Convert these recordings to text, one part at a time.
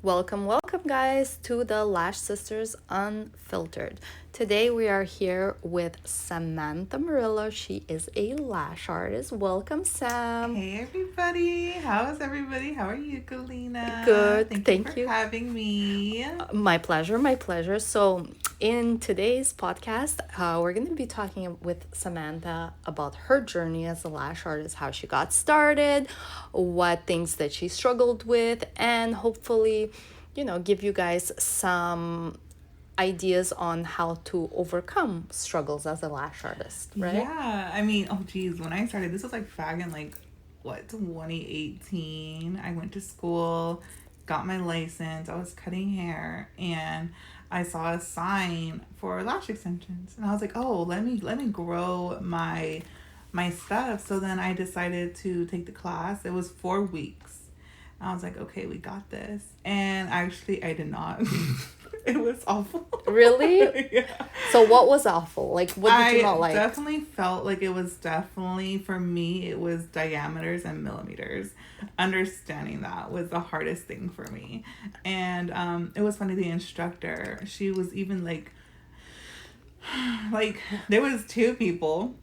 Welcome, guys, to the Lash Sisters Unfiltered. Today we are here with Samantha Murillo. She is a lash artist. Welcome, Sam. Hey, everybody. How is everybody? How are you, Galina? Good. Thank you for having me. My pleasure. So, in today's podcast, we're going to be talking with Samantha about her journey as a lash artist, how she got started, what things that she struggled with, and hopefully, give you guys some ideas on how to overcome struggles as a lash artist, right? Yeah. When I started, this was back in 2018. I went to school, got my license. I was cutting hair and I saw a sign for lash extensions. And I was like, oh, let me grow my stuff. So then I decided to take the class. It was 4 weeks. I was like, okay, we got this. And actually, I did not. It was awful. Really? Yeah. So what was awful? What did you not like? I definitely felt like it was for me, it was diameters and millimeters. Understanding that was the hardest thing for me. And it was funny, the instructor, she was even like there was 2 people.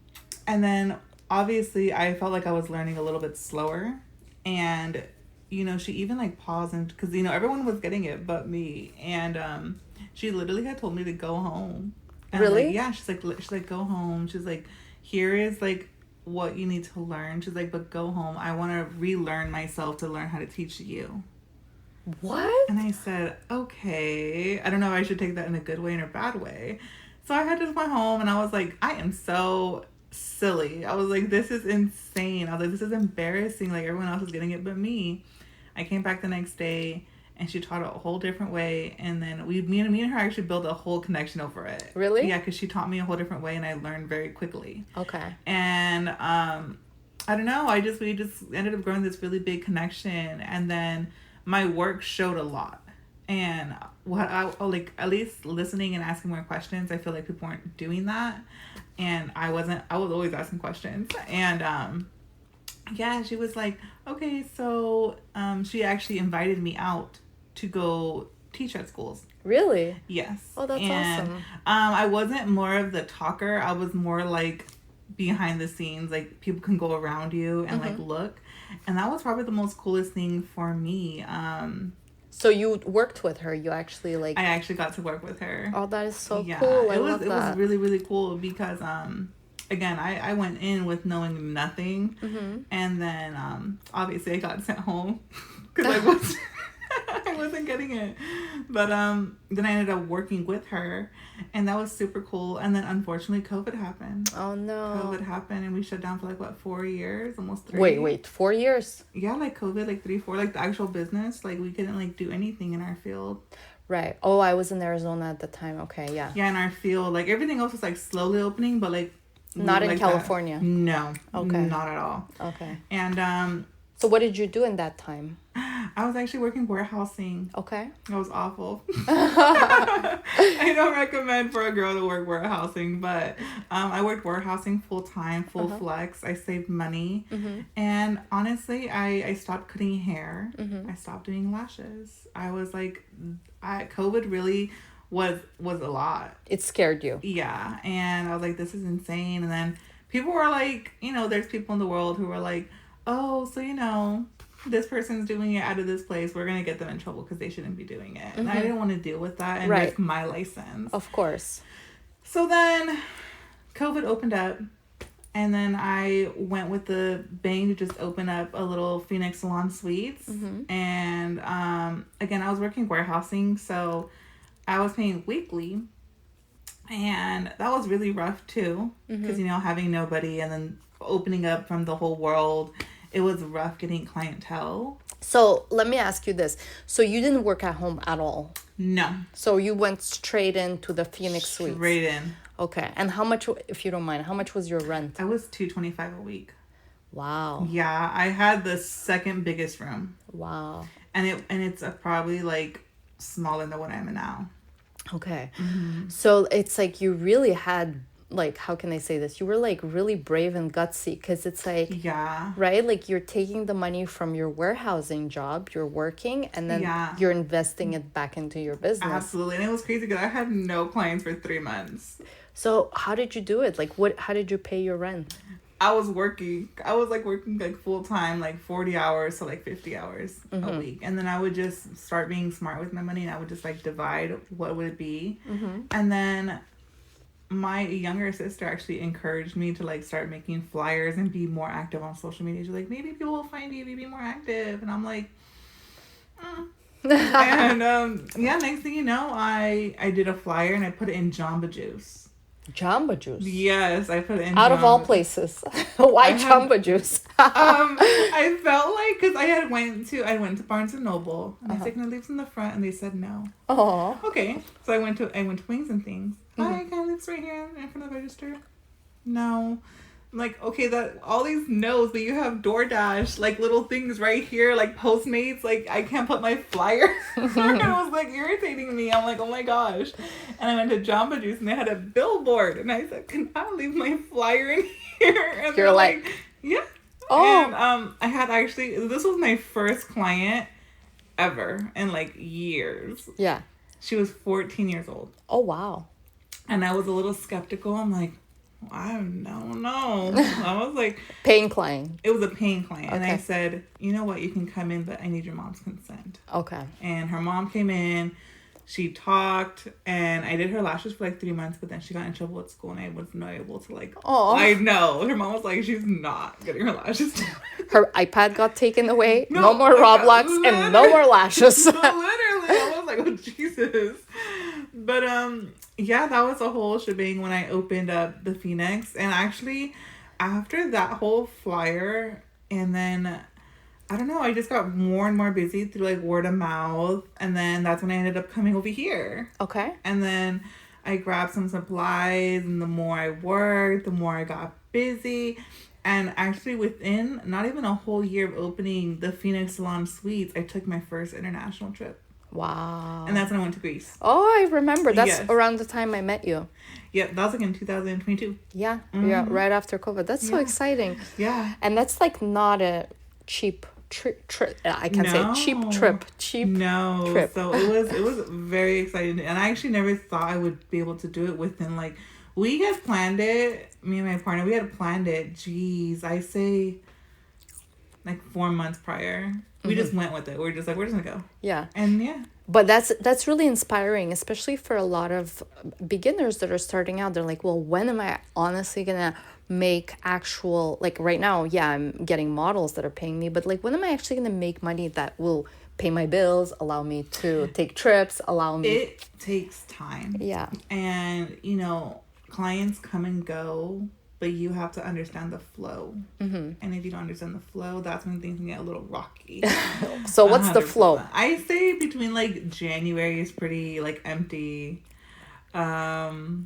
And then obviously I felt like I was learning a little bit slower. And she even paused and because everyone was getting it but me, and she literally had told me to go home. And really? Yeah, she's like go home. She's like, here is what you need to learn. She's like, but go home. I want to relearn myself to learn how to teach you. What? And I said, okay. I don't know if I should take that in a good way or a bad way. So I had to went home and I was like, I am so silly. I was like, this is insane. I was like, this is embarrassing. Everyone else is getting it but me. I came back the next day and she taught it a whole different way. And then me and her actually built a whole connection over it. Really? Yeah, because she taught me a whole different way and I learned very quickly. Okay. And I don't know. We just ended up growing this really big connection. And then my work showed a lot. And what I at least listening and asking more questions, I feel like people weren't doing that. And I was always asking questions. And yeah, she was like, okay, so she actually invited me out to go teach at schools. Really? Yes. Oh, that's awesome. I wasn't more of the talker. I was more behind the scenes. People can go around you and look. And that was probably the most coolest thing for me. So you worked with her. You actually I actually got to work with her. Oh, that is so cool. It was really, really cool because again, I went in with knowing nothing. Mm-hmm. And then obviously I got sent home because I wasn't getting it. But then I ended up working with her and that was super cool. And then unfortunately COVID happened. Oh no. COVID happened and we shut down for 4 years, almost 3. Wait, 4 years? Yeah, COVID, 3, 4, the actual business, we couldn't do anything in our field. Right. Oh, I was in Arizona at the time. Okay, yeah. Yeah, in our field, everything else was slowly opening, but not in California. That. No. Okay. Not at all. Okay. And so what did you do in that time? I was actually working warehousing. Okay. That was awful. I don't recommend for a girl to work warehousing, but I worked warehousing full time, full flex. I saved money. Mm-hmm. And honestly, I stopped cutting hair. Mm-hmm. I stopped doing lashes. I was COVID really was a lot. It scared you. Yeah. And I was like, this is insane. And then people were there's people in the world who were oh, so this person's doing it out of this place. We're going to get them in trouble because they shouldn't be doing it. And I didn't want to deal with that and risk my license. Of course. So then COVID opened up and then I went with the bang to just open up a little Phoenix Salon Suites. Mm-hmm. And again, I was working warehousing. So I was paying weekly. And that was really rough too. Because, having nobody and then opening up from the whole world, it was rough getting clientele. So let me ask you this. So you didn't work at home at all? No. So you went straight into the Phoenix Suites? Straight in. Okay. And how much, if you don't mind, how much was your rent? I was $225 a week. Wow. Yeah, I had the second biggest room. Wow. And it's probably smaller than what I'm in now. Okay. Mm-hmm. So it's you really had like, how can I say this? You were like really brave and gutsy, because it's like, Yeah. right? Like you're taking the money from your warehousing job, you're working, and then Yeah. you're investing it back into your business. Absolutely. And it was crazy because I had no clients for 3 months. So how did you do it? Like how did you pay your rent? I was working like working like full time, like 40 hours to like 50 hours a week. And then I would just start being smart with my money, and I would just like divide what would it be. And then my younger sister actually encouraged me to like start making flyers and be more active on social media. She's like, maybe people will find you if you be more active. And I'm like, and yeah, next thing you know, I did a flyer and I put it in Jamba Juice. Jamba Juice. Yes, I put it in. Out of all places, why Jamba Juice? I felt like, because I went to Barnes and Noble, and I said, "Can I leave some in the front?" And they said no. Oh. Okay, so I went to Wings and Things. Hi, can I leave this right here in front of the register? No. I'm like, okay, that all these no's, but you have DoorDash, like little things right here, like Postmates, like I can't put my flyer. It was like irritating me. I'm like, oh my gosh. And I went to Jamba Juice and they had a billboard, and I said, can I leave my flyer in here? And you're like, yeah. Oh. And I had actually, this was my first client ever in like years. Yeah. She was 14 years old. Oh wow. And I was a little skeptical. I'm like, I don't know. I was like... Paying client. It was a paying client. Okay. And I Okay. said, you know what? You can come in, but I need your mom's consent. Okay. And her mom came in. She talked. And I did her lashes for like 3 months. But then she got in trouble at school. And I was not able to like... Oh. I know. Her mom was like, she's not getting her lashes done. Her iPad got taken away. No more Roblox. And no more lashes. Literally. I was like, oh, Jesus. But, yeah, that was a whole shebang when I opened up the Phoenix. And actually, after that whole flyer, and then, I don't know, I just got more and more busy through, like, word of mouth. And then that's when I ended up coming over here. Okay. And then I grabbed some supplies, and the more I worked, the more I got busy. And actually, within not even a whole year of opening the Phoenix Salon Suites, I took my first international trip. Wow. And that's when I went to Greece. Oh, I remember. That's Yes. around the time I met you. Yeah, that was like in 2022. Yeah. Yeah, right after COVID. That's so exciting. Yeah. And that's like not a cheap trip. I can't say cheap trip. No. Trip. So it was very exciting. And I actually never thought I would be able to do it within like, we had planned it, me and my partner, we had planned it, geez, I say like 4 months prior. We just went with it. We're just gonna go. Yeah. And yeah. But that's really inspiring, especially for a lot of beginners that are starting out. They're like, well, when am I honestly gonna make actual, like right now, yeah, I'm getting models that are paying me, but like when am I actually gonna make money that will pay my bills, allow me to take trips, allow me... It takes time. Yeah. And, you know, clients come and go, but you have to understand the flow. And if you don't understand the flow, that's when things can get a little rocky. So what's 100%. The flow? I say between like January is pretty like empty. Summertime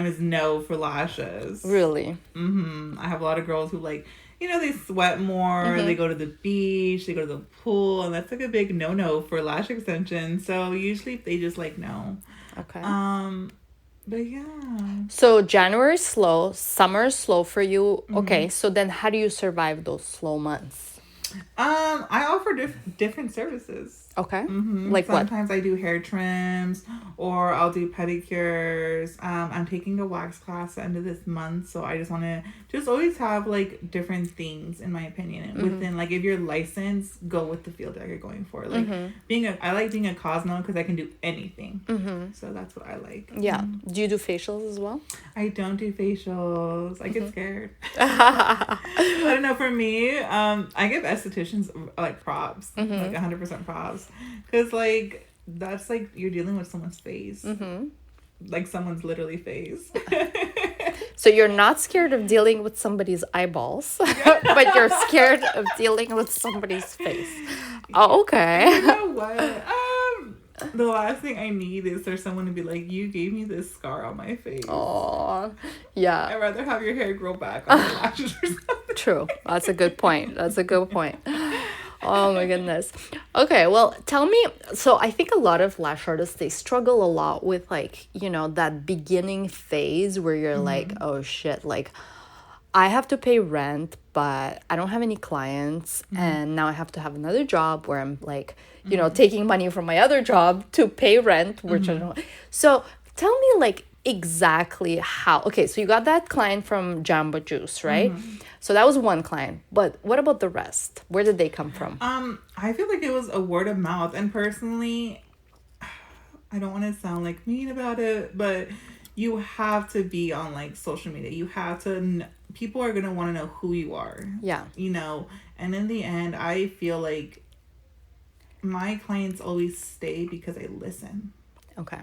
is no for lashes. Really? I have a lot of girls who like, you know, they sweat more, they go to the beach, they go to the pool, and that's like a big no-no for lash extensions. So usually they just like no. Okay. But yeah. So January is slow, summer is slow for you. Okay, so then how do you survive those slow months? I offer different services. Okay. Like what? Sometimes I do hair trims, or I'll do pedicures. I'm taking a wax class at the end of this month, so I just want to just always have like different things, in my opinion. And within like, if you're licensed, go with the field that you're going for. Like I like being a cosmo because I can do anything. So that's what I like. Yeah. Do you do facials as well? I don't do facials. I get scared. I don't know. For me, I give estheticians like props, like 100% props, because like that's like you're dealing with someone's face, like someone's literally face. So you're not scared of dealing with somebody's eyeballs, but you're scared of dealing with somebody's face. Oh, okay. You know what? The last thing I need is for someone to be like, you gave me this scar on my face. Oh, yeah. I'd rather have your hair grow back on your lashes or something. True. That's a good point. Oh my goodness. Okay, well, tell me. So, I think a lot of lash artists, they struggle a lot with, like, that beginning phase where you're like, oh shit, like, I have to pay rent, but I don't have any clients. And now I have to have another job where I'm like, taking money from my other job to pay rent, which I don't. So, tell me, like, exactly how. Okay, so you got that client from Jamba Juice, right? So that was one client. But what about the rest? Where did they come from? I feel like it was a word of mouth, and personally, I don't want to sound like mean about it, but you have to be on like social media. You have to. People are gonna want to know who you are. Yeah. And in the end, I feel like my clients always stay because I listen. Okay.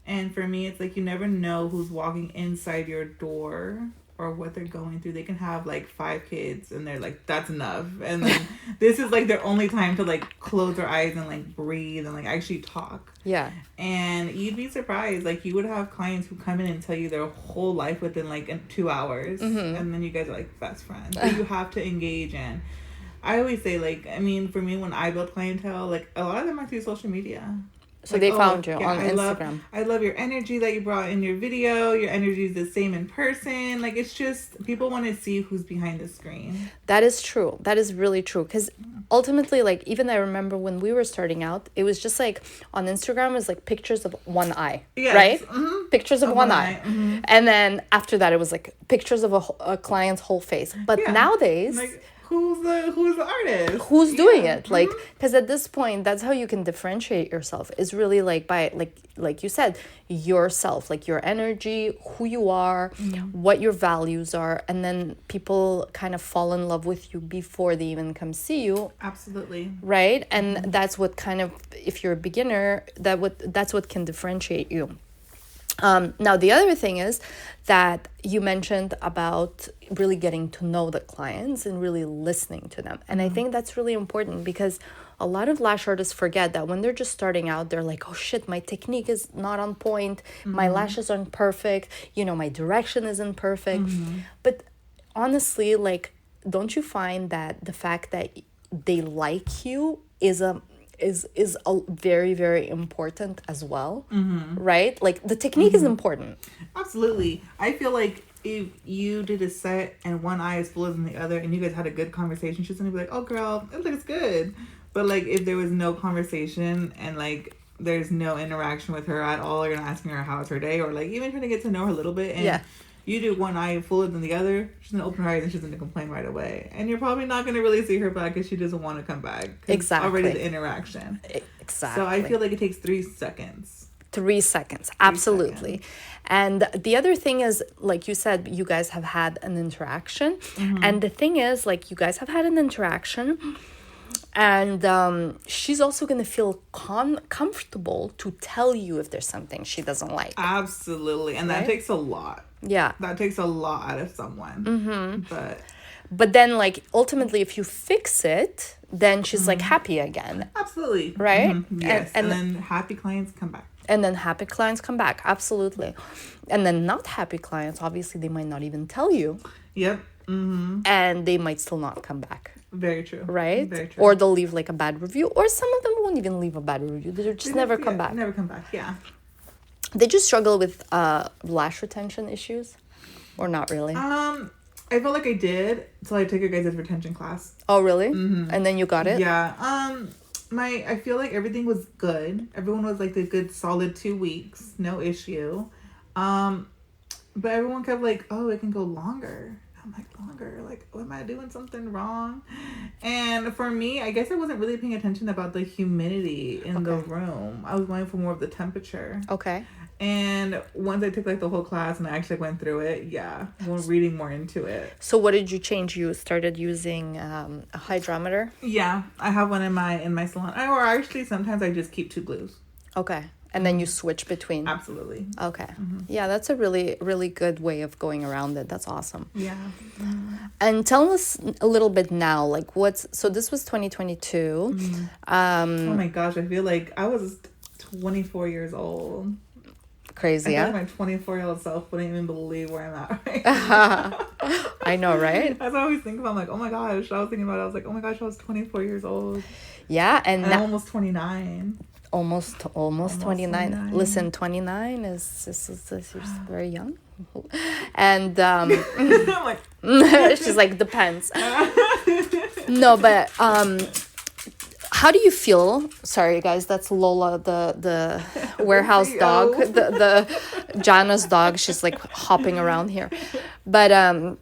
And for me, it's like you never know who's walking inside your door or what they're going through. They can have like 5 kids and they're like, that's enough. And then this is like their only time to like close their eyes and like breathe and like actually talk. Yeah. And you'd be surprised. Like you would have clients who come in and tell you their whole life within like 2 hours. And then you guys are like best friends. So you have to engage in. I always say, like, I mean, for me, when I build clientele, like a lot of them are through social media. So like, they found you on Instagram. I love your energy that you brought in your video. Your energy is the same in person. Like, it's just, people want to see who's behind the screen. That is true. That is really true. Because ultimately, like, even I remember when we were starting out, it was just like on Instagram, it was like pictures of one eye, right? Pictures of one eye. And then after that, it was like pictures of a client's whole face. But nowadays... Like, who's the artist? Who's doing it? Like, because at this point, that's how you can differentiate yourself. Is really like by like you said, yourself, like your energy, who you are, what your values are, and then people kind of fall in love with you before they even come see you. Absolutely. Right, and that's what kind of, if you're a beginner, that's what can differentiate you. Now, the other thing is that you mentioned about really getting to know the clients and really listening to them. And I think that's really important because a lot of lash artists forget that when they're just starting out, they're like, oh shit, my technique is not on point. My lashes aren't perfect. My direction isn't perfect. But honestly, like, don't you find that the fact that they like you is a very, very important as well, right? Like, the technique is important. Absolutely. I feel like if you did a set and one eye is fuller than the other and you guys had a good conversation, she's gonna be like, oh girl, it looks good. But like, if there was no conversation and like there's no interaction with her at all, or you're not asking her how's her day, or like even trying to get to know her a little bit, and you do one eye fuller than the other, she's gonna open her eyes and she's gonna complain right away. And you're probably not gonna really see her back because she doesn't want to come back. Exactly. Already the interaction. Exactly. So I feel like it takes 3 seconds. 3 seconds. Absolutely. And the other thing is, like you said, you guys have had an interaction. And the thing is, like, you guys have had an interaction. And she's also going to feel comfortable to tell you if there's something she doesn't like. Absolutely. And that takes a lot. Yeah. That takes a lot out of someone. But then, like, ultimately, if you fix it, then she's, like, happy again. Absolutely. Right? Yes. And then happy clients come back. And then happy clients come back. Absolutely. And then not happy clients, obviously, they might not even tell you. Yep. And they might still not come back. Very true. Right? Very true. Or they'll leave, like, a bad review. Or some of them won't even leave a bad review. They'll just never come back. Never come back, yeah. Did you struggle with lash retention issues? Or not really? I felt like I did until I took your guys' retention class. Oh, really? And then you got it? Yeah. I feel like everything was good. Everyone was like a good solid 2 weeks, no issue. But everyone kept like, oh, it can go longer. I'm like, longer? Like, am I doing something wrong? And for me, I guess I wasn't really paying attention about the humidity in the room. I was going for more of the temperature. Okay. And once I took like the whole class and I actually went through it, reading more into it. So what did you change? You started using a hydrometer? Yeah, I have one in my salon. Or actually, sometimes I just keep 2 glues. Okay. And then you switch between? Absolutely. Okay. Yeah, that's a really, really good way of going around it. That's awesome. Yeah. And tell us a little bit now, like so this was 2022. Oh my gosh, I feel like I was 24 years old. Crazy, I feel yeah? like my 24-year-old self wouldn't even believe where I'm at right now. I know, right? That's what I always think about. I'm like, oh my gosh. I was thinking about it. I was like, oh my gosh, I was 24 years old. Yeah, and And I'm almost 29. almost 29. 29. Listen, 29 is you're very young. And I'm like, she's like, depends. No, but how do you feel? Sorry, guys, that's Lola, the warehouse dog, the Jana's dog. She's like hopping around here. But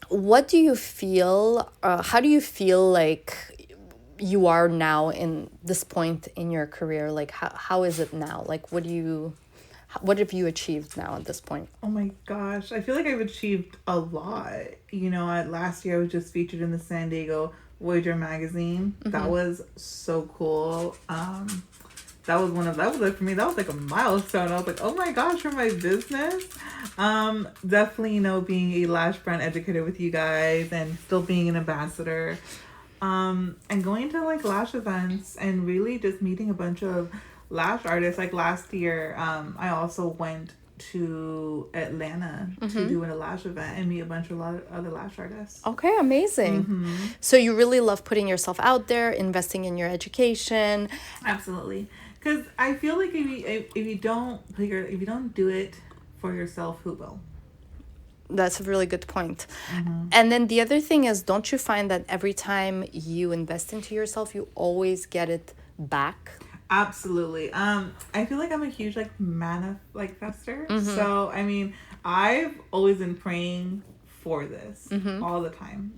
what do you feel? How do you feel like you are now in this point in your career? Like, how is it now? Like, what have you achieved now at this point? oh my gosh. I feel like I've achieved a lot. You know, last year I was just featured in the San Diego Voyager magazine. That was so cool. That was like, for me, that was like a milestone. I was like, oh my gosh, for my business. Definitely, you know, being a lash brand educator with you guys and still being an ambassador. And going to like lash events and really just meeting a bunch of lash artists. Like last year, I also went to Atlanta to do a lash event and meet a bunch of other lash artists. Okay, amazing. So you really love putting yourself out there, investing in your education. Absolutely, because I feel like if you don't do it for yourself, who will? That's a really good point. And then the other thing is, don't you find that every time you invest into yourself, you always get it back? Absolutely. I feel like I'm a huge manifester. So I mean, I've always been praying for this all the time.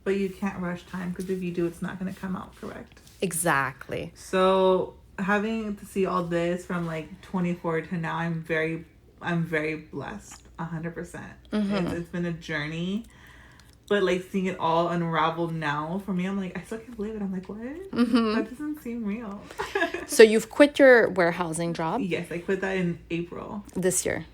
But you can't rush time, because if you do, it's not going to come out correct. Exactly. So having to see all this from like 24 to now, I'm very blessed. 100%. It's been a journey. But like seeing it all unravel now for me, I'm like, I still can't believe it. I'm like, what? That doesn't seem real. So you've quit your warehousing job? Yes, I quit that in April. This year?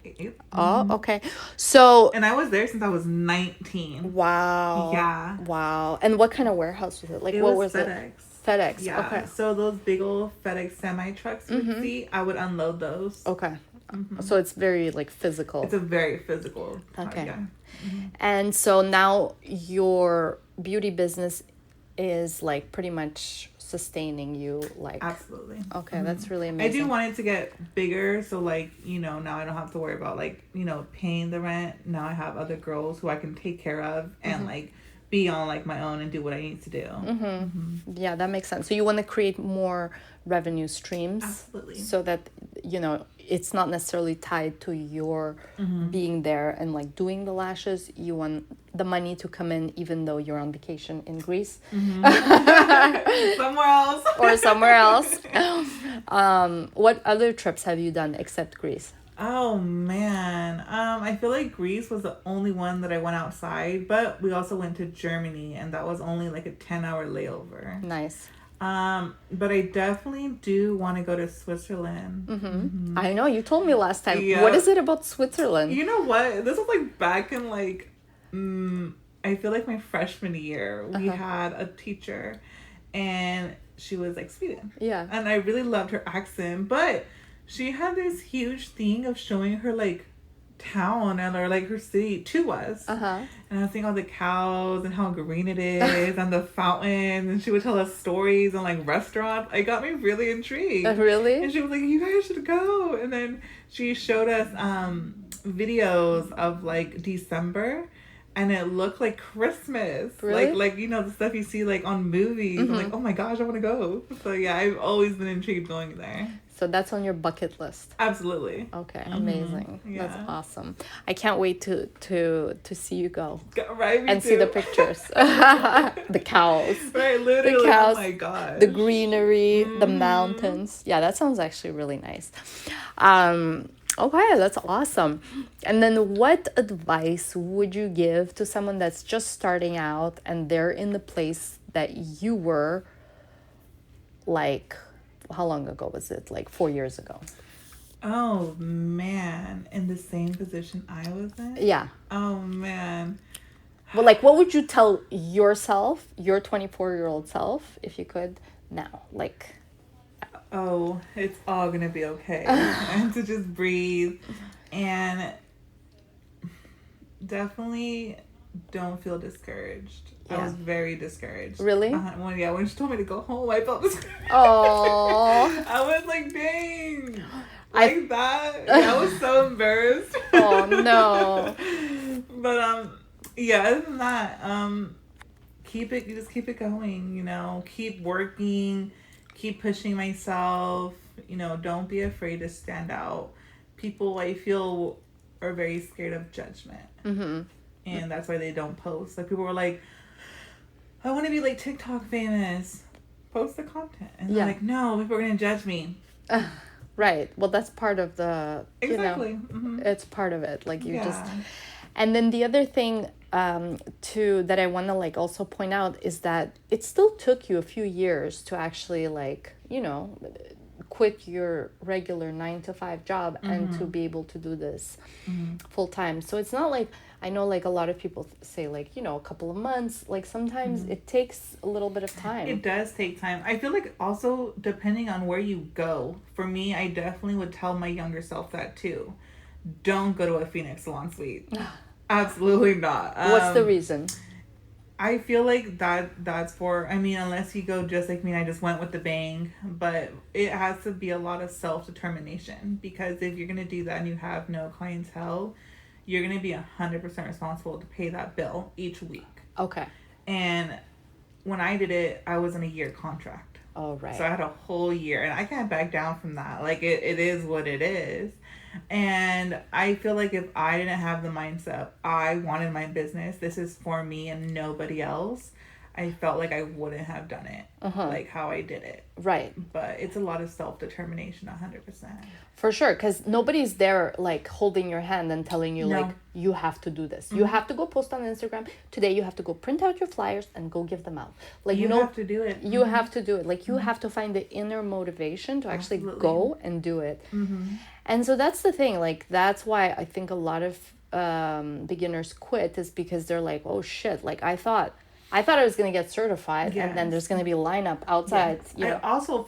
Oh, okay. So... And I was there since I was 19. Wow. Yeah. Wow. And what kind of warehouse was it? Like, what was FedEx. it? FedEx. Yeah. Okay. So those big old FedEx semi trucks you would see, I would unload those. Okay. So it's very like physical. It's a very physical. Okay. Yeah. And so now your beauty business is like pretty much sustaining you, like... Absolutely. Okay, that's really amazing. I do want it to get bigger, so like, you know, now I don't have to worry about like, you know, paying the rent. Now I have other girls who I can take care of and like be on like my own and do what I need to do. Yeah, that makes sense. So you want to create more revenue streams. Absolutely. So that, you know, it's not necessarily tied to your being there and like doing the lashes. You want the money to come in even though you're on vacation in Greece. Somewhere else. Or somewhere else. What other trips have you done except Greece? Oh man. I feel like Greece was the only one that I went outside, but we also went to Germany, and that was only like a 10-hour layover. Nice. But I definitely do want to go to Switzerland. I know, you told me last time. Yeah. What is it about Switzerland? You know what? This was like back in like, I feel like my freshman year. We had a teacher, and she was like Sweden. Yeah. And I really loved her accent, but she had this huge thing of showing her like town or like her city to us. And I was seeing all the cows and how green it is and the fountain, and she would tell us stories and like restaurants. It got me really intrigued. Really? And she was like, you guys should go. And then she showed us videos of like December, and it looked like Christmas. Really? Like you know, the stuff you see like on movies. I'm like, oh my gosh, I want to go. So yeah, I've always been intrigued going there. So that's on your bucket list. Absolutely. Okay, amazing. Yeah. That's awesome. I can't wait to see you go. Right, me and too. see the pictures. The cows. Right, literally. The cows, oh my god. the greenery, the mountains. Yeah, that sounds actually really nice. Okay, that's awesome. And then what advice would you give to someone that's just starting out and they're in the place that you were, like, how long ago was it? Like 4 years ago. Oh man, in the same position I was in? Yeah. Oh man. Well, like, what would you tell yourself, your 24-year-old self, if you could now? Like, oh, it's all gonna be okay. And to just breathe and definitely don't feel discouraged. I Yeah. was very discouraged. Really? When she told me to go home, I felt discouraged. Oh. I was like, dang. I Like that. Yeah, I was so embarrassed. Oh no. But yeah, other than that, you just keep it going, keep working, keep pushing myself, don't be afraid to stand out. People, I feel, are very scared of judgment. Mm-hmm. And that's why they don't post. Like, people were like, I want to be like TikTok famous. Post the content. And they're like, no, people are going to judge me. Right. Well, that's part of the, Exactly. Mm-hmm. it's part of it. Like, you Yeah. just, and then the other thing too that I want to like also point out is that it still took you a few years to actually like, quit your regular 9 to 5 job and to be able to do this full time. So it's not like, I know like a lot of people say like, a couple of months, like sometimes it takes a little bit of time. It does take time. I feel like also depending on where you go, for me, I definitely would tell my younger self that too. Don't go to a Phoenix salon suite. Absolutely not. What's the reason? I feel like that's for, unless you go just like me, I just went with the bang, but it has to be a lot of self-determination, because if you're going to do that and you have no clientele, you're going to be 100% responsible to pay that bill each week. Okay. And when I did it, I was in a year contract. Oh, right. So I had a whole year, and I can't back down from that. Like, it is what it is. And I feel like if I didn't have the mindset, I wanted my business, this is for me and nobody else, I felt like I wouldn't have done it like how I did it. Right. But it's a lot of self-determination, 100%. For sure, because nobody's there like holding your hand and telling you like, you have to do this. You have to go post on Instagram. Today you have to go print out your flyers and go give them out. Like, you have to do it. You have to do it. Like, you have to find the inner motivation to actually go and do it. And so that's the thing. Like, that's why I think a lot of beginners quit, is because they're like, oh shit, like I thought I was going to get certified, and then there's going to be a lineup outside. I also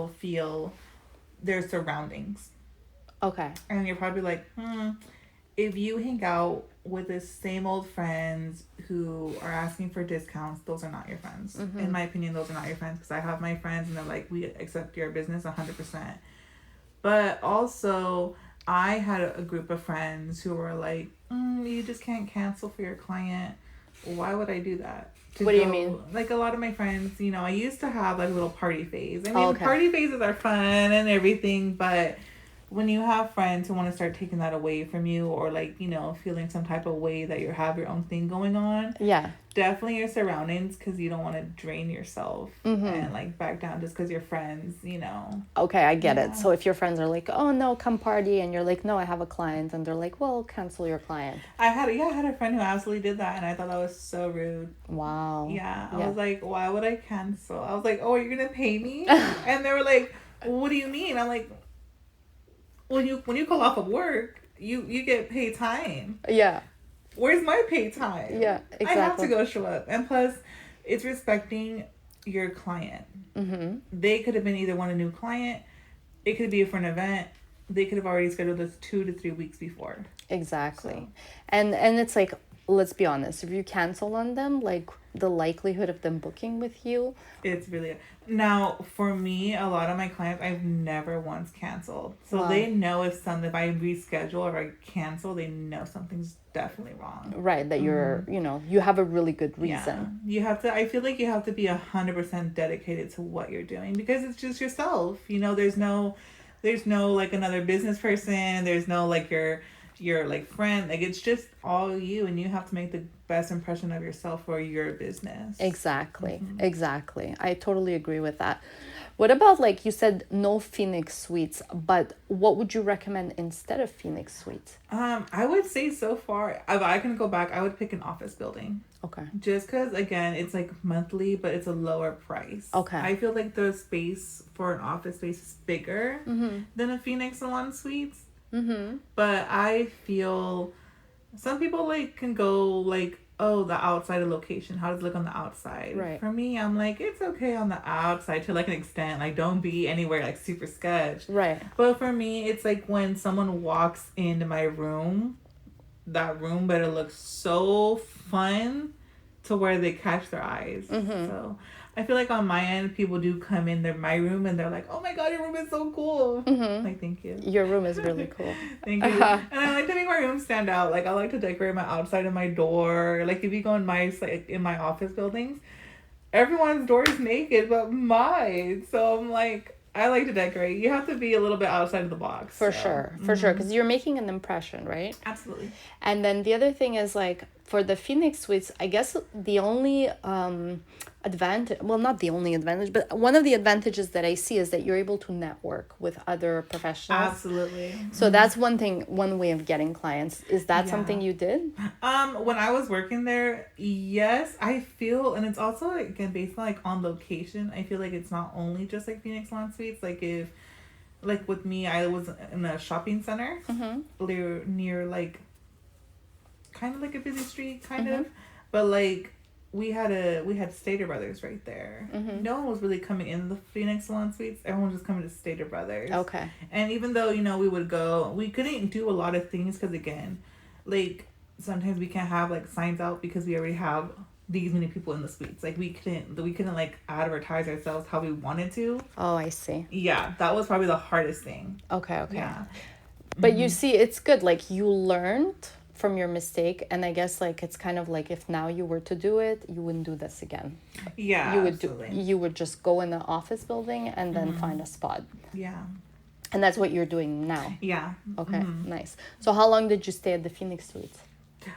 feel their surroundings. Okay. And you're probably like, if you hang out with the same old friends who are asking for discounts, those are not your friends. In my opinion, those are not your friends, because I have my friends and they're like, we accept your business 100%. But also, I had a group of friends who were like, you just can't cancel for your client. Why would I do that? What do you mean? Like, a lot of my friends, I used to have like a little party phase. Party phases are fun and everything, but when you have friends who want to start taking that away from you, or like, feeling some type of way that you have your own thing going on. Yeah. Definitely your surroundings, because you don't want to drain yourself and like back down just because you're friends, Okay, I get it. So if your friends are like, oh no, come party, and you're like, no, I have a client, and they're like, well, cancel your client. I had a friend who absolutely did that, and I thought that was so rude. Wow. Yeah. I was like, why would I cancel? I was like, oh, are you gonna pay me? And they were like, what do you mean? I'm like, when you call off of work, you get paid time. Yeah. Where's my paid time? Yeah, exactly. I have to go show up. And plus, it's respecting your client. They could have been either want a new client, it could be for an event, they could have already scheduled this 2 to 3 weeks before. Exactly. So. And it's like, let's be honest, if you cancel on them, like, the likelihood of them booking with you, it's really, now for me, a lot of my clients, I've never once canceled, so they know if I reschedule or I cancel, they know something's definitely wrong, right? That you're you have a really good reason. You have to, I feel like you have to be 100% dedicated to what you're doing, because it's just yourself. There's no like another business person, there's no like your like friend, like it's just all you, and you have to make the best impression of yourself for your business. Exactly. I totally agree with that. What about, like you said, no Phoenix suites, but what would you recommend instead of Phoenix suites? I would say so far, if I can go back, I would pick an office building. Okay. Just because, again, it's like monthly, but it's a lower price. Okay. I feel like the space for an office space is bigger than a Phoenix salon suites. But I feel some people like can go like oh, the outside of location. How does it look on the outside? Right. For me, I'm like, it's okay on the outside to like an extent. Like, don't be anywhere like super sketch. Right. But for me, it's like when someone walks into my room, that room better look so fun to where they catch their eyes. So I feel like on my end, people do come in my room and they're like, oh my God, your room is so cool. Like, thank you. Your room is really cool. Thank you. And I like to make my room stand out. Like, I like to decorate my outside of my door. Like, if you go in my office buildings, everyone's door is naked but mine. So I'm like, I like to decorate. You have to be a little bit outside of the box. For sure. Because you're making an impression, right? Absolutely. And then the other thing is, like, for the Phoenix Suites, I guess the only advantage, well, not the only advantage, but one of the advantages that I see is that you're able to network with other professionals. Absolutely. So that's one thing, one way of getting clients. Is that something you did? When I was working there, yes, I feel, and it's also, again, based on, like, on location, I feel like it's not only just, like, Phoenix Lawn Suites. Like, if, like, with me, I was in a shopping center near, like, kind of like a busy street, kind of, but, like, we had Stater Brothers right there. No one was really coming in the Phoenix Lawn Suites. Everyone was just coming to Stater Brothers. Okay. And even though, you know, we would go, we couldn't do a lot of things because, again, like, sometimes we can't have, like, signs out because we already have these many people in the suites. Like, we couldn't like advertise ourselves how we wanted to. Oh, I see. Yeah, that was probably the hardest thing. Okay. Yeah. But you see, it's good. Like, you learned from your mistake, and I guess, like, it's kind of like, if now you were to do it, you wouldn't do this again. Yeah, you would just go in the office building and then find a spot. Yeah. And that's what you're doing now. Yeah. Okay. Nice. So how long did you stay at the Phoenix Suites?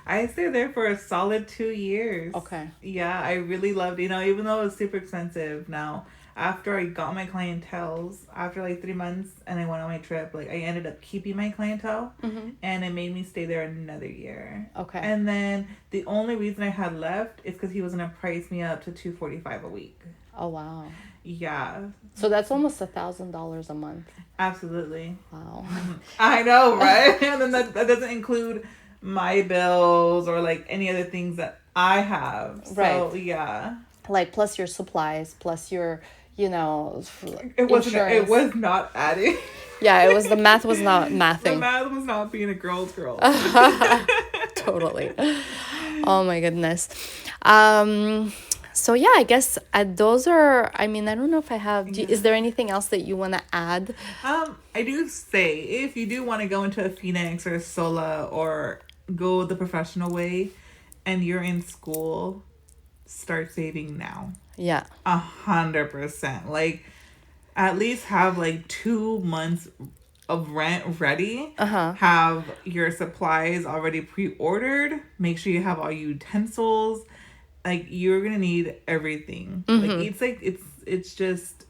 I stayed there for a solid 2 years. Okay. Yeah, I really loved it. You know, even though it was super expensive now, after I got my clientels, after like 3 months and I went on my trip, like, I ended up keeping my clientele and it made me stay there another year. Okay. And then the only reason I had left is because he was going to price me up to $245 a week. Oh, wow. Yeah. So that's almost $1,000 a month. Absolutely. Wow. I know, right? And then that doesn't include my bills or like any other things that I have. So, right. Yeah. Like, plus your supplies, plus your, you know, it was not adding. Yeah, the math was not mathing. The math was not being a girl's girl. Totally. Oh my goodness. So yeah, I guess those are, I mean, I don't know if I have, is there anything else that you want to add? I do say, if you do want to go into a Phoenix or a Sola or go the professional way and you're in school, start saving now. Yeah. 100%. Like, at least have like 2 months of rent ready. Have your supplies already pre-ordered. Make sure you have all your utensils. Like, you're gonna need everything. Like, it's just,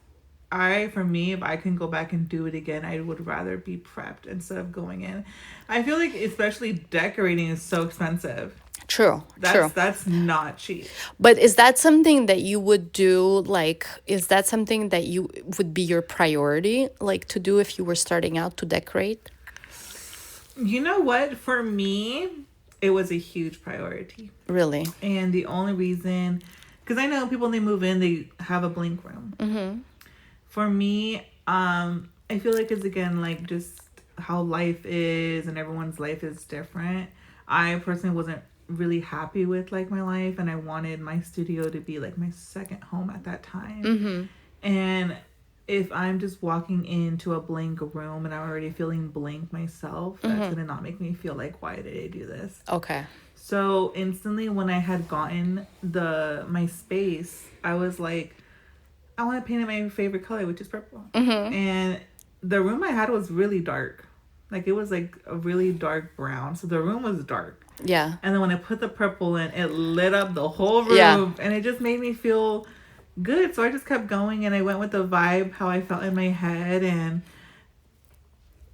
for me, if I can go back and do it again, I would rather be prepped instead of going in. I feel like especially decorating is so expensive. True. That's not cheap. But is that something that you would do? Like, is that something that you would be your priority, like, to do if you were starting out to decorate? You know what? For me, it was a huge priority. Really? And the only reason, because I know people, when they move in, they have a blank room. For me, I feel like it's, again, like, just how life is and everyone's life is different. I personally wasn't really happy with, like, my life, and I wanted my studio to be like my second home at that time. And if I'm just walking into a blank room and I'm already feeling blank myself, that's gonna not make me feel like, why did I do this? Okay. So instantly, when I had gotten my space, I was like, I want to paint it my favorite color, which is purple. And the room I had was really dark. Like, it was like a really dark brown. So the room was dark. Yeah. And then when I put the purple in, it lit up the whole room. Yeah. And it just made me feel good. So I just kept going and I went with the vibe, how I felt in my head. And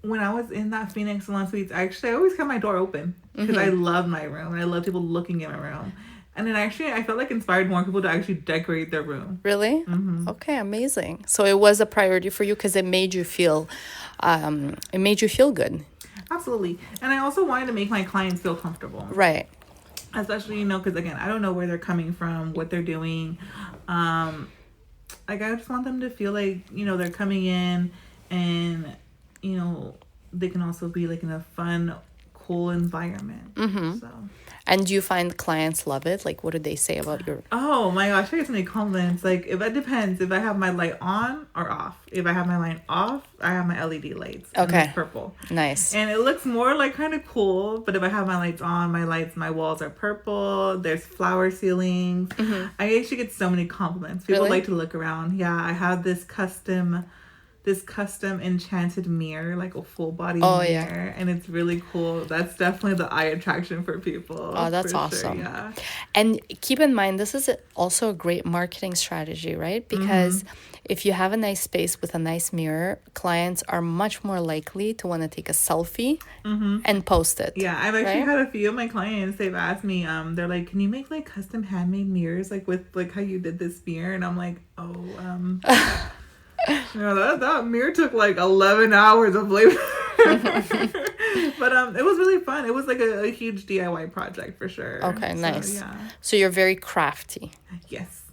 when I was in that Phoenix Salon Suites, I always kept my door open because I love my room and I love people looking at my room. And then actually, I felt like inspired more people to actually decorate their room. Really? Okay, amazing. So it was a priority for you because it made you feel good. Absolutely. And I also wanted to make my clients feel comfortable. Right. especially, you know, because again, I don't know where they're coming from, what they're doing. Like, I just want them to feel like, you know, they're coming in and, you know, they can also be like in a fun, cool environment. So. And do you find clients love it? Like, what do they say about your... Oh my gosh, I get so many compliments. Like, if it depends if I have my light on or off. If I have my light off, I have my LED lights. And Okay. it's purple. Nice. And it looks more like kind of cool. But if I have my lights on, my walls are purple. There's flower ceilings. I actually get so many compliments. People Really? like to look around. Yeah, I have this custom enchanted mirror, like a full body mirror, and it's really cool. That's definitely the eye attraction for people. Oh, that's for awesome. Sure, yeah. And keep in mind, this is also a great marketing strategy, right? Because if you have a nice space with a nice mirror, clients are much more likely to want to take a selfie and post it. Yeah, I've actually had a few of my clients, they've asked me, they're like, can you make like custom handmade mirrors, like with like how you did this mirror? And I'm like, you know, that mirror took like 11 hours of labor. But it was really fun. It was like a huge DIY project for sure. Okay, nice. Yeah. So you're very crafty. Yes.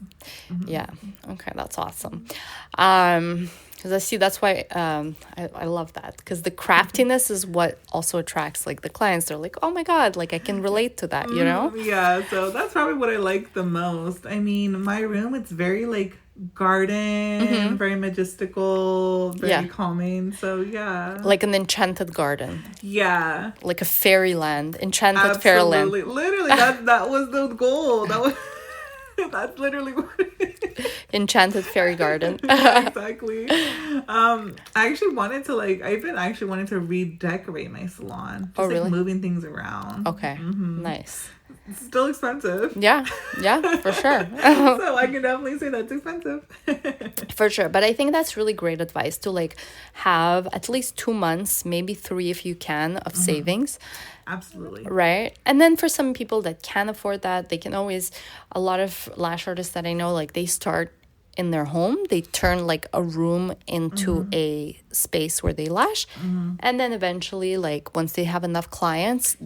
Yeah. Okay, that's awesome. Because I see that's why I love that, because the craftiness is what also attracts like the clients. They're like, oh my God, like I can relate to that, you know? Yeah, so that's probably what I like the most. I mean, my room, it's very like garden, very majestical, very calming. So yeah. Like an enchanted garden. Yeah. Like a fairyland, enchanted Absolutely. fairyland. Literally, that was the goal. That's literally what it is. Enchanted fairy garden. Yeah, exactly. I actually wanted to I've been actually wanting to redecorate my salon. Just really? like moving things around. Okay, nice. It's still expensive. Yeah, for sure. So I can definitely say that's expensive. For sure. But I think that's really great advice to like have at least 2 months, maybe 3 if you can, of savings. Absolutely. Right. And then for some people that can't afford that, they can always, a lot of lash artists that I know, like they start in their home, they turn like a room into a space where they lash, and then eventually, like once they have enough clients,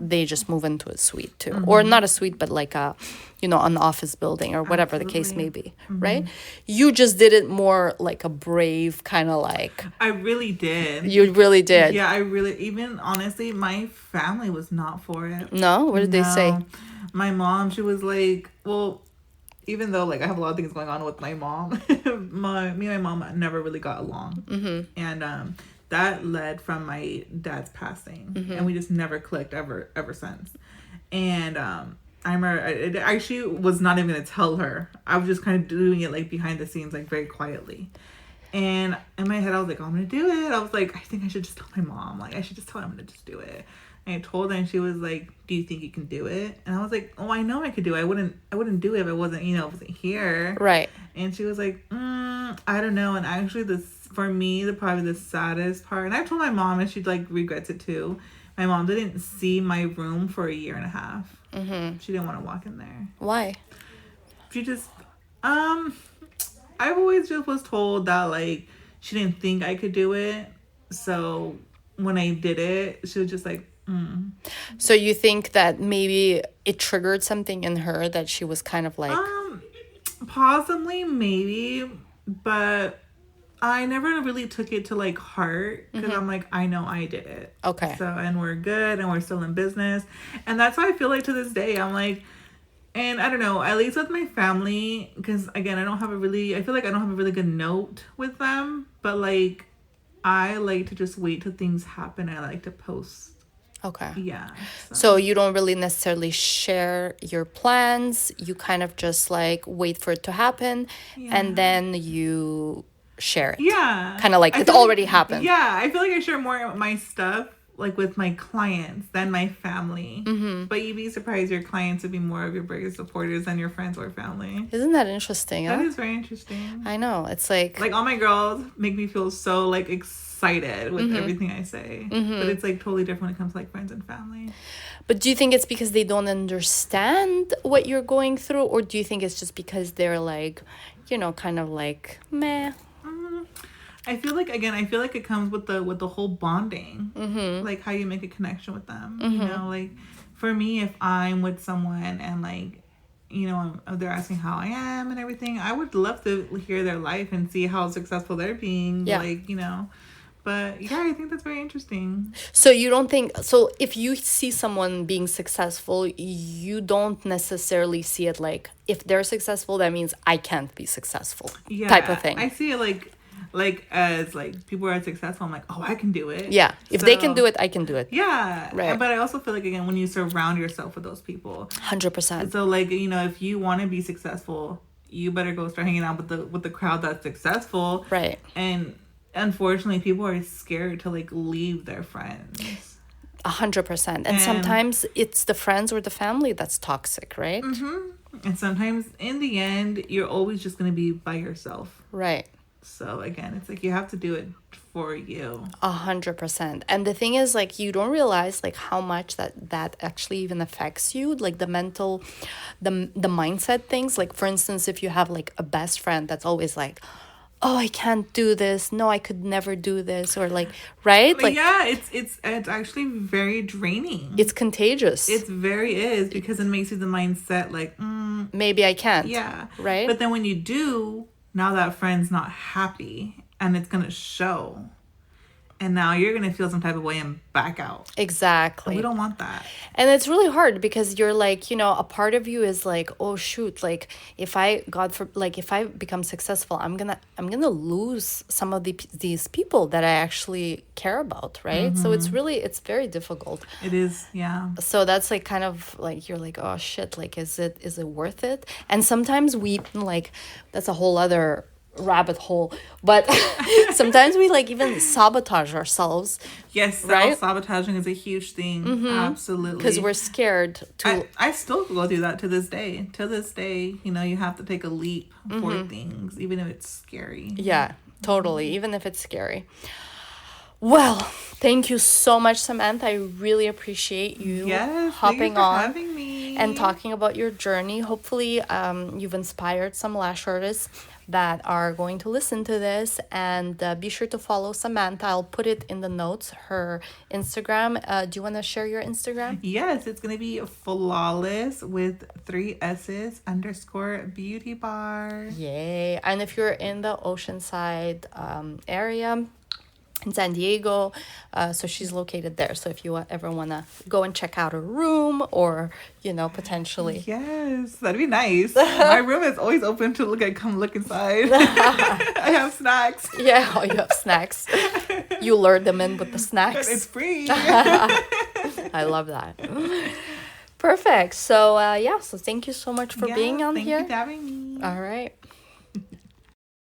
they just move into a suite too, or not a suite, but like a, you know, an office building or whatever the case may be. Right. You just did it more like a brave kind of like. I really did. You really did. Yeah, I really, even honestly, my family was not for it. No? What did they say? My mom, she was like, well, even though like I have a lot of things going on with my mom, me and my mom never really got along, and that led from my dad's passing, and we just never clicked ever since. And I remember I actually was not even gonna tell her. I was just kind of doing it like behind the scenes, like very quietly. And in my head, I was like, oh, I'm gonna do it. I was like, I think I should just tell my mom. Like, I should just tell her I'm gonna just do it. And I told her, and she was like, do you think you can do it? And I was like, oh, I know I could do it. I wouldn't do it if I wasn't, you know, wasn't here. Right. And she was like, I don't know. And actually, for me, probably the saddest part, and I told my mom, and she like regrets it too. My mom didn't see my room for a year and a half. She didn't want to walk in there. Why? She just, I've always just was told that like she didn't think I could do it. So when I did it, she was just like, So you think that maybe it triggered something in her that she was kind of like... Possibly, maybe, but I never really took it to like heart, because I'm like, I know I did it. Okay. So, and we're good, and we're still in business. And that's how I feel like to this day. I'm like, and I don't know, at least with my family, because again, I feel like I don't have a really good note with them, but like, I like to just wait till things happen. I like to post. Okay. Yeah. So you don't really necessarily share your plans. You kind of just like wait for it to happen, and then you share it. Yeah. Kind of like it already happened. Yeah. I feel like I share more of my stuff like with my clients than my family. But you'd be surprised your clients would be more of your biggest supporters than your friends or family. Isn't that interesting? That is very interesting. I know. It's like all my girls make me feel so like excited with everything I say. But it's like totally different when it comes to like friends and family. But do you think it's because they don't understand what you're going through, or do you think it's just because they're like, you know, kind of like meh? I feel like it comes with the whole bonding, like how you make a connection with them. You know, like for me, if I'm with someone and like, they're asking how I am and everything, I would love to hear their life and see how successful they're being. Yeah. Like, but yeah, I think that's very interesting. So you don't think, so if you see someone being successful, you don't necessarily see it like, if they're successful, that means I can't be successful, Yeah, type of thing. I see it like as like people are successful. I'm like, oh, I can do it. Yeah, if they can do it, I can do it. Yeah, Right. But I also feel like, again, when you surround yourself with those people, 100%. so like, if you want to be successful, you better go start hanging out with the crowd that's successful. Right. And unfortunately, people are scared to like leave their friends. 100%. And sometimes it's the friends or the family that's toxic, right? Mm-hmm. And sometimes in the end, you're always just going to be by yourself. Right. So again, it's like you have to do it for you. 100%. And the thing is, like, you don't realize like how much that actually even affects you, like the mental, the mindset things. Like, for instance, if you have like a best friend that's always like, oh, I can't do this, no, I could never do this, or like, right? Like, yeah, it's actually very draining. It's contagious. It very is, because it makes you the mindset like, maybe I can't. Yeah. Right. But then when you do, now that friend's not happy, and it's gonna show. And now you're going to feel some type of way and back out. Exactly. And we don't want that. And it's really hard because you're like, a part of you is like, oh shoot, like if I become successful, I'm gonna lose some of these people that I actually care about, right? Mm-hmm. So it's very difficult. It is, yeah. So that's like kind of like, you're like, oh shit, like is it worth it? And sometimes we like, that's a whole other rabbit hole, but sometimes we like even sabotage ourselves. Yes, right? Sabotaging is a huge thing. Mm-hmm. Absolutely, because we're scared to. I still go through that to this day. You have to take a leap for things, even if it's scary. Yeah, totally, even if it's scary. Well, thank you so much, Samantha. I really appreciate you hopping on having me and talking about your journey. Hopefully you've inspired some lash artists that are going to listen to this, and be sure to follow Samantha. I'll put it in the notes, her Instagram. Do you want to share your Instagram? Yes, it's going to be flawless with 3 S's _beauty bar. Yay. And if you're in the Oceanside area in San Diego, so she's located there. So if you ever want to go and check out a room, or potentially, yes, that'd be nice. My room is always open to come look inside. I have snacks. Yeah, oh, you have snacks. You lure them in with the snacks. It's free. I love that. Perfect. So so thank you so much for being on thank here. you for having me. All right.